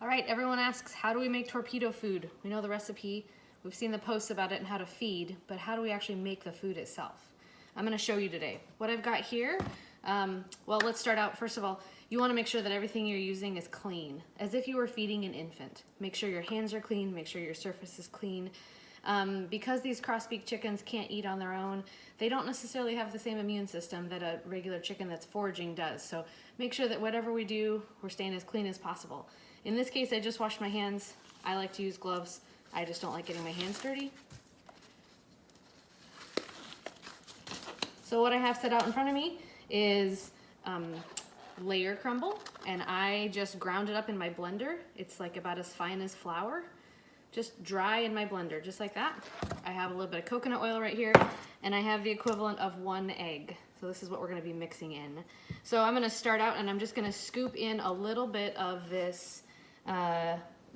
All right, everyone asks, how do we make torpedo food? We know the recipe, we've seen the posts about it and how to feed, but how do we actually make the food itself? I'm gonna show you today. What I've got here, well, let's start out, first of all, you wanna make sure that everything you're using is clean, as if you were feeding an infant. Make sure your hands are clean, make sure your surface is clean. Because these Crossbeak chickens can't eat on their own, they don't necessarily have the same immune system that a regular chicken that's foraging does. So make sure that whatever we do, we're staying as clean as possible. In this case, I just washed my hands. I like to use gloves. I just don't like getting my hands dirty. So what I have set out in front of me is layer crumble, and I just ground it up in my blender. It's like about as fine as flour. Just dry in my blender, just like that. I have a little bit of coconut oil right here, and I have the equivalent of 1 egg. So this is what we're gonna be mixing in. So I'm gonna start out and I'm just gonna scoop in a little bit of this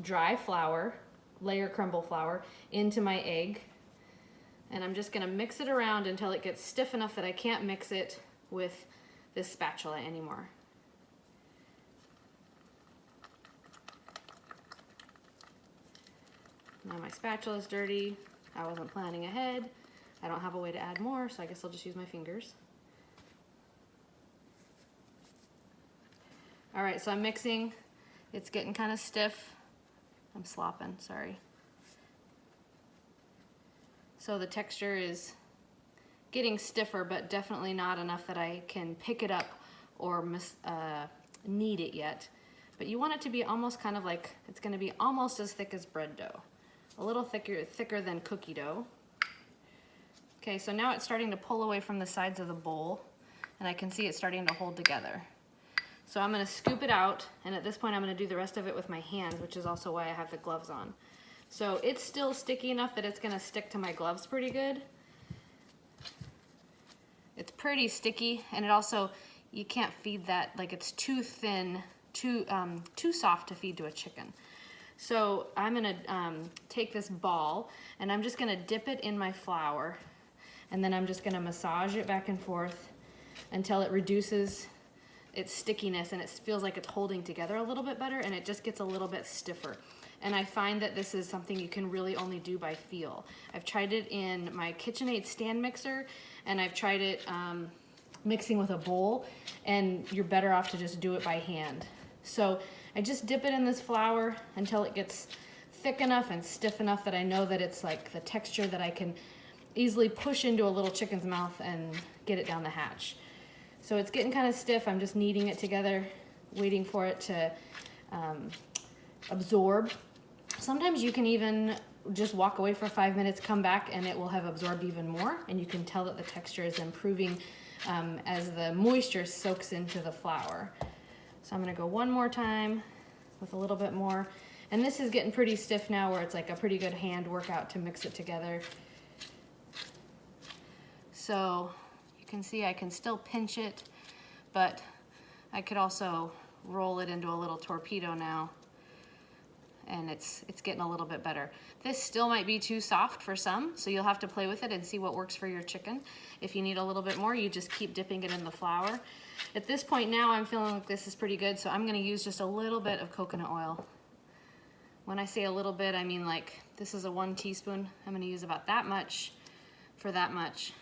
dry flour, layer crumble flour, into my egg. And I'm just gonna mix it around until it gets stiff enough that I can't mix it with this spatula anymore. Now my spatula is dirty. I wasn't planning ahead. I don't have a way to add more, so I guess I'll just use my fingers. All right, so I'm mixing. It's getting kind of stiff. I'm slopping, sorry. So the texture is getting stiffer, but definitely not enough that I can pick it up or knead it yet. But you want it to be almost kind of like, it's gonna be almost as thick as bread dough. A little thicker than cookie dough. Okay, so now it's starting to pull away from the sides of the bowl, and I can see it starting to hold together. So I'm gonna scoop it out, and at this point I'm gonna do the rest of it with my hands, which is also why I have the gloves on. So it's still sticky enough that it's gonna stick to my gloves pretty good. It's pretty sticky, and it also, you can't feed that, like it's too thin, too soft to feed to a chicken. So I'm gonna take this ball, and I'm just gonna dip it in my flour, and then I'm just gonna massage it back and forth until it reduces its stickiness and it feels like it's holding together a little bit better, and it just gets a little bit stiffer. And I find that this is something you can really only do by feel. I've tried it in my KitchenAid stand mixer, and I've tried it mixing with a bowl, and you're better off to just do it by hand. So I just dip it in this flour until it gets thick enough and stiff enough that I know that it's like the texture that I can easily push into a little chicken's mouth and get it down the hatch. So it's getting kind of stiff. I'm just kneading it together, waiting for it to absorb. Sometimes you can even just walk away for 5 minutes, come back, and it will have absorbed even more, and you can tell that the texture is improving as the moisture soaks into the flour. So I'm gonna go one more time with a little bit more. And this is getting pretty stiff now, where it's like a pretty good hand workout to mix it together. So you can see I can still pinch it, but I could also roll it into a little torpedo now, and it's getting a little bit better. This still might be too soft for some, so you'll have to play with it and see what works for your chicken. If you need a little bit more, you just keep dipping it in the flour. At this point now, I'm feeling like this is pretty good, so I'm gonna use just a little bit of coconut oil. When I say a little bit, I mean like, this is a 1 teaspoon. I'm gonna use about that much for that much.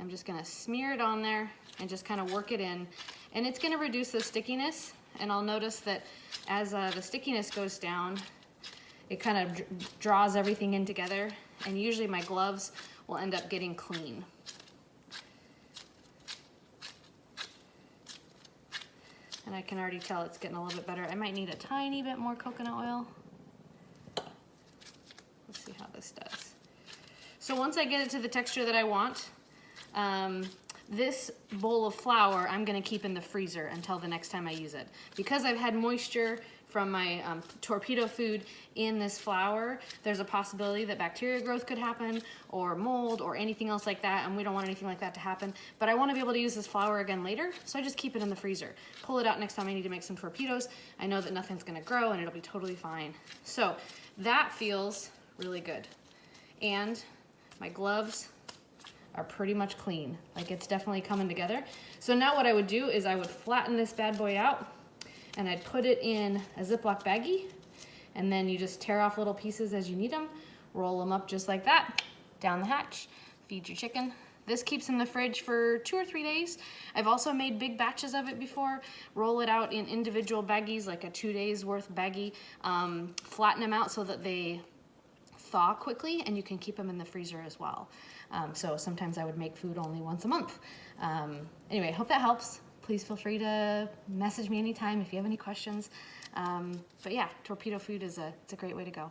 I'm just gonna smear it on there and just kind of work it in. And it's gonna reduce the stickiness, and I'll notice that as the stickiness goes down, it kind of draws everything in together, and usually my gloves will end up getting clean. And I can already tell it's getting a little bit better. I might need a tiny bit more coconut oil. Let's see how this does. So once I get it to the texture that I want, this bowl of flour I'm gonna keep in the freezer until the next time I use it. Because I've had moisture from my torpedo food in this flour, there's a possibility that bacteria growth could happen, or mold, or anything else like that, and we don't want anything like that to happen. But I want to be able to use this flour again later, so I just keep it in the freezer. Pull it out next time I need to make some torpedoes. I know that nothing's gonna grow and it'll be totally fine. So that feels really good. And my gloves are pretty much clean. Like, it's definitely coming together. So now what I would do is I would flatten this bad boy out, and I'd put it in a Ziploc baggie, And then you just tear off little pieces as you need them, roll them up just like that, down the hatch, feed your chicken. This keeps in the fridge for 2 or 3 days. I've also made big batches of it before. Roll it out in individual baggies, like a 2 days worth baggie. Flatten them out so that they thaw quickly, and you can keep them in the freezer as well. So sometimes I would make food only once a month. Anyway, hope that helps. Please feel free to message me anytime if you have any questions. But yeah, torpedo food it's a great way to go.